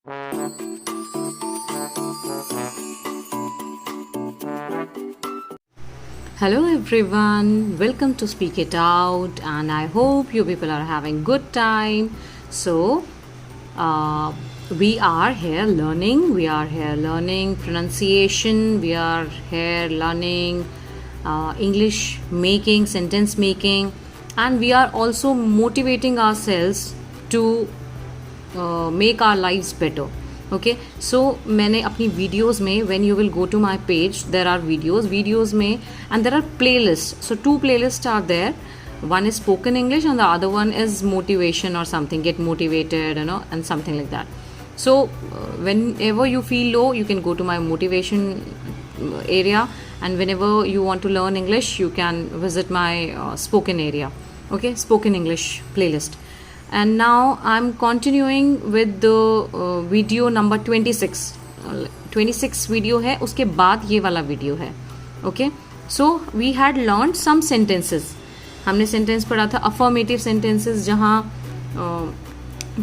Hello everyone, welcome to Speak It Out, and I hope you people are having good time. So, we are here learning pronunciation, we are here learning English making, sentence making, and we are also motivating ourselves to make our lives better. Okay, so मैंने अपनी videos में when you will go to my page there are videos में and there are playlists. So 2 playlists are there. One is spoken English and the other one is motivation or something, get motivated, and something like that. So whenever you feel low, you can go to my motivation area, and whenever you want to learn English, you can visit my spoken area. Okay, spoken English playlist. And now I'm continuing with the video number 26. 26 video है, उसके बाद ये वाला video है. Okay, so we had learn some sentences. हमने sentence पढ़ा था affirmative sentences, जहाँ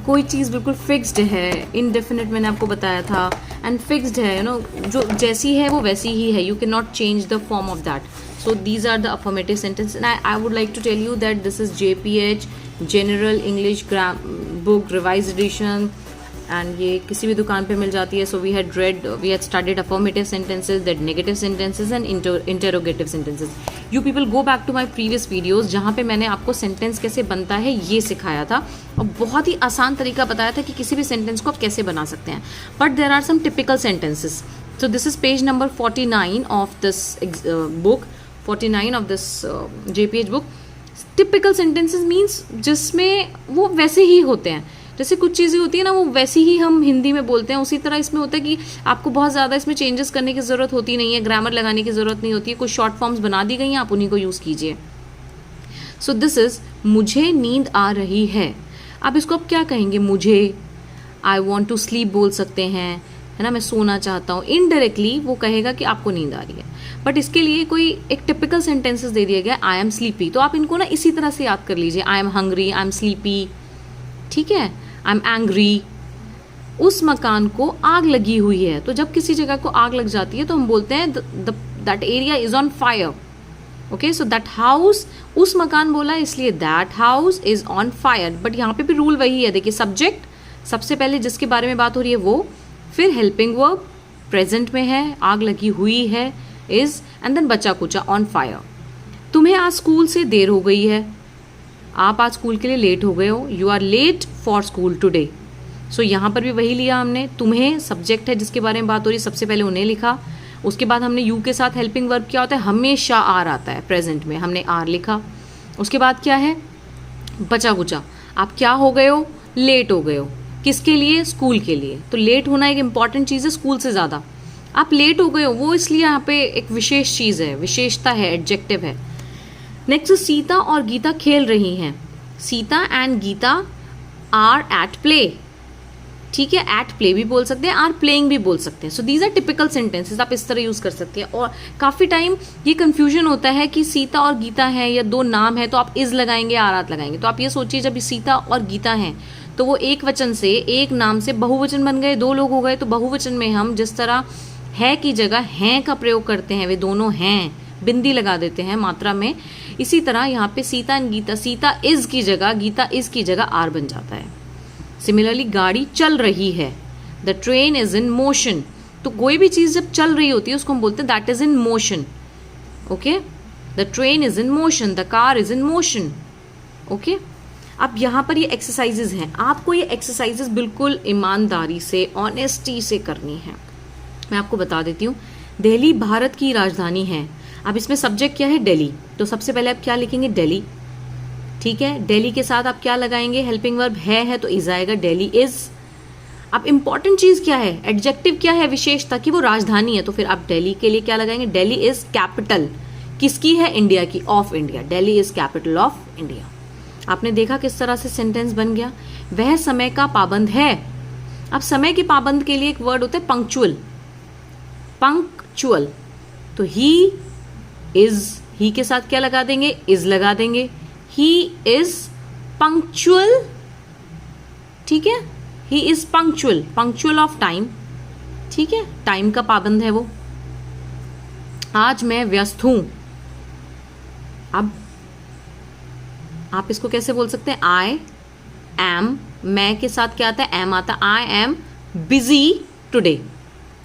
कोई चीज़ बिल्कुल फिक्स्ड है. इनडेफिनिट मैंने आपको बताया था, एंड फिक्स्ड है, जो जैसी है वो वैसी ही है. You can not change the form of that. So these are the affirmative sentences, and I would like to tell you that this is JPH General English book revised edition, and ये किसी भी दुकान पे मिल जाती है. So we had studied affirmative sentences, then negative sentences and interrogative sentences. You people go back to my previous videos जहाँ पे मैंने आपको सेंटेंस कैसे बनता है ये सिखाया था, और बहुत ही आसान तरीका बताया था कि किसी भी सेंटेंस को आप कैसे बना सकते हैं. But there are some typical sentences. So this is page number 49 of this book. 49 of this JPH book. Typical sentences means जिसमें वो वैसे ही होते हैं. जैसे कुछ चीज़ें होती है ना, वो वैसी ही हम हिंदी में बोलते हैं, उसी तरह इसमें होता है कि आपको बहुत ज़्यादा इसमें चेंजेस करने की ज़रूरत होती नहीं है, ग्रामर लगाने की ज़रूरत नहीं होती है. कुछ शॉर्ट फॉर्म्स बना दी गई हैं, आप उन्हीं को यूज़ कीजिए. सो दिस इज़ मुझे नींद आ रही है. आप इसको आप क्या कहेंगे? मुझे, आई वॉन्ट टू स्लीप बोल सकते हैं, है ना, मैं सोना चाहता हूँ. इनडायरेक्टली वो कहेगा कि आपको नींद आ रही है. बट इसके लिए कोई एक टिपिकल सेंटेंसेस दे दिया गया, आई एम स्लीपी. तो आप इनको ना इसी तरह से याद कर लीजिए. I am hungry, I am sleepy, ठीक है. I am angry. उस मकान को आग लगी हुई है. तो जब किसी जगह को आग लग जाती है तो हम बोलते हैं that area is on fire. Okay, so that house, उस मकान बोला इसलिए that house is on fire. But यहाँ पे भी रूल वही है. देखिए, सब्जेक्ट सबसे पहले जिसके बारे में बात हो रही है वो, फिर हेल्पिंग वर्ब प्रेजेंट में है, आग लगी हुई है इज, एंड देन बचा कुचा ऑन फायर. तुम्हें आज स्कूल से देर हो गई है. आप आज स्कूल के लिए लेट हो गए हो. You are late for school today. So यहाँ पर भी वही लिया हमने. तुम्हें सब्जेक्ट है जिसके बारे में बात हो रही है, सबसे पहले उन्हें लिखा. उसके बाद हमने यू के साथ हेल्पिंग वर्ब क्या होता है, हमेशा आर आता है प्रेजेंट में, हमने आर लिखा. उसके बाद क्या है, बचा कुचा. आप क्या हो गए हो, लेट हो गए हो. किसके लिए, स्कूल के लिए. तो लेट होना एक इंपॉर्टेंट चीज़ है स्कूल से ज़्यादा. आप लेट हो गए हो वो इसलिए यहाँ पे एक विशेष चीज़ है, विशेषता है, एडजेक्टिव है. नेक्स्ट, सीता और गीता खेल रही हैं. Sita and Gita are at play. ठीक है, एट प्ले भी बोल सकते हैं, आर प्लेइंग भी बोल सकते हैं. So these are typical sentences, आप इस तरह यूज़ कर सकते हैं. और काफ़ी टाइम ये कन्फ्यूजन होता है कि सीता और गीता है या दो नाम है तो आप इज लगाएंगे, आर आत लगाएंगे. तो आप ये सोचिए, जब सीता और गीता हैं तो वो एक वचन से, एक नाम से बहुवचन बन गए, 2 लोग हो गए. तो बहुवचन में हम जिस तरह है की जगह हैं का प्रयोग करते हैं, वे दोनों हैं, बिंदी लगा देते हैं मात्रा में. इसी तरह यहाँ पे सीता एंड गीता, सीता इज की जगह, गीता इज की जगह आर बन जाता है. सिमिलरली, गाड़ी चल रही है. The train is in motion. तो कोई भी चीज़ जब चल रही होती है उसको हम बोलते हैं that is in motion. Okay, the train is in motion, the car is in motion. Okay, अब यहाँ पर ये एक्सरसाइजेज हैं. आपको ये एक्सरसाइजेज बिल्कुल ईमानदारी से, ऑनेस्टी से करनी है. मैं आपको बता देती हूँ. दिल्ली भारत की राजधानी है. अब इसमें सब्जेक्ट क्या है, दिल्ली. तो सबसे पहले आप क्या लिखेंगे, दिल्ली. ठीक है, दिल्ली के साथ आप क्या लगाएंगे, हेल्पिंग वर्ब है तो इज आएगा, दिल्ली इज. अब इंपॉर्टेंट चीज क्या है, एडजेक्टिव क्या है, विशेषता कि वो राजधानी है. तो फिर आप दिल्ली के लिए क्या लगाएंगे, दिल्ली इज कैपिटल. किसकी है, इंडिया की, of India. Delhi is capital of India. आपने देखा किस तरह से सेंटेंस बन गया. वह समय का पाबंद है. अब समय के पाबंद के लिए एक वर्ड होता है पंक्चुअल. पंक्चुअल. तो ही इज, ही के साथ क्या लगा देंगे, इज लगा देंगे. He is punctual. ठीक है, he is punctual, punctual of time, ठीक है, टाइम का पाबंद है वो। आज मैं व्यस्त हूं। अब आप इसको कैसे बोल सकते हैं? आई एम, मैं के साथ क्या आता है? एम आता है। I am busy today,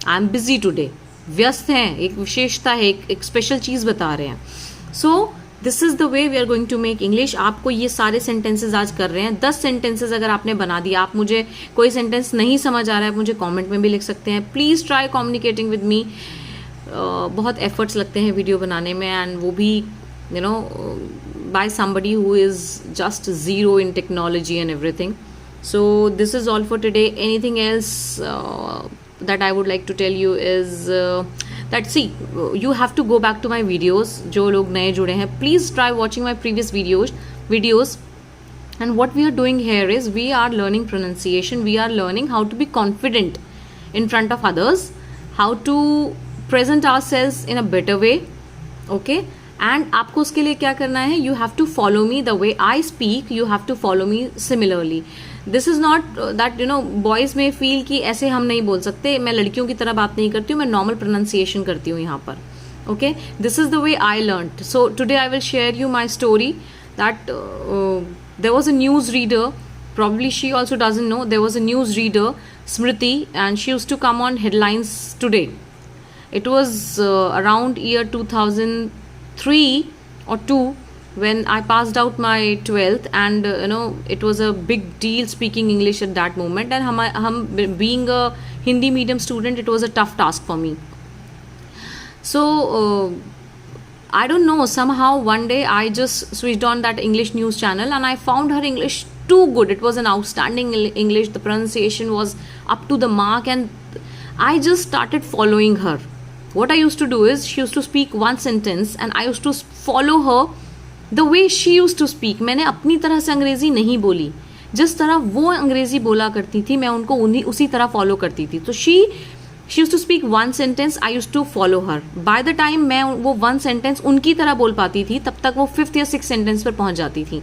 I am busy today, व्यस्त हैं, एक विशेषता है, एक स्पेशल चीज बता रहे हैं। So this is the way we are going to make English. आपको ये सारे सेंटेंसेज आज कर रहे हैं। 10 सेंटेंसेज अगर आपने बना दिया, आप मुझे कोई सेंटेंस नहीं समझ आ रहा है, मुझे कमेंट में भी लिख सकते हैं। Please try communicating with me. बहुत एफर्ट्स लगते हैं वीडियो बनाने में, एंड वो भी you know by somebody who is just zero in technology and everything. So this is all for today. Anything else that I would like to tell you is that see, you have to go back to my videos. जो लोग नए जुड़े हैं, please try watching my previous videos. And what we are doing here is we are learning pronunciation. We are learning how to be confident in front of others, how to present ourselves in a better way. Okay. And आपको उसके लिए क्या करना है? You have to follow me the way I speak, you have to follow me similarly. This is not that boys में feel कि ऐसे हम नहीं बोल सकते, मैं लड़कियों की तरह बात नहीं करती हूँ, मैं नॉर्मल प्रोनाउंसिएशन करती हूँ यहाँ पर। Okay, this is the way I learned. So today I will share you my story that there was a news reader, probably she also doesn't know, there was a news reader, Smriti, and she used to come on headlines today. It was around year 2003 or 2 when I passed out my 12th, and it was a big deal speaking English at that moment, and hum being a Hindi medium student, it was a tough task for me. So I don't know, somehow one day I just switched on that English news channel and I found her English too good. It was an outstanding English, the pronunciation was up to the mark, and I just started following her. What I used to do is, she used to speak one sentence and I used to follow her the way she used to speak. मैंने अपनी तरह से अंग्रेजी नहीं बोली, जिस तरह वो अंग्रेजी बोला करती थी मैं उनको उसी तरह फॉलो करती थी। तो she used to speak one sentence, I used to follow her. By the time मैं वो one sentence उनकी तरह बोल पाती थी, तब तक वो 5th या 6th sentence पर पहुंच जाती थी।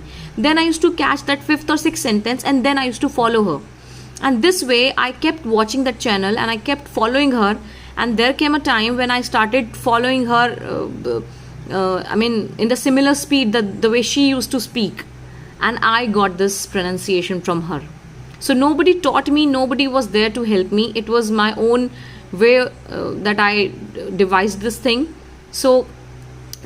Then I used to catch that 5th or 6th sentence and then I used to follow her. And this way I kept watching that channel and I kept following her. And there came a time when I started following her, I mean in the similar speed, the way she used to speak. And I got this pronunciation from her. So nobody taught me, nobody was there to help me. It was my own way that I devised this thing. So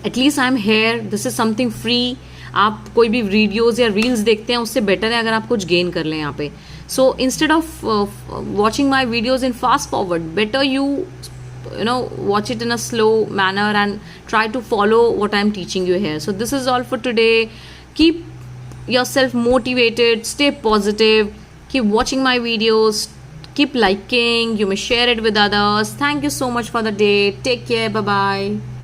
at least I'm here. This is something free. आप कोई भी videos या reels देखते हैं, उससे better है अगर आप कुछ गेन कर लें यहाँ पे। So instead of watching my videos in fast forward, better you watch it in a slow manner and try to follow what I'm teaching you here. So this is all for today. Keep yourself motivated, stay positive, keep watching my videos, keep liking, you may share it with others. Thank you so much for the day. Take care. Bye bye.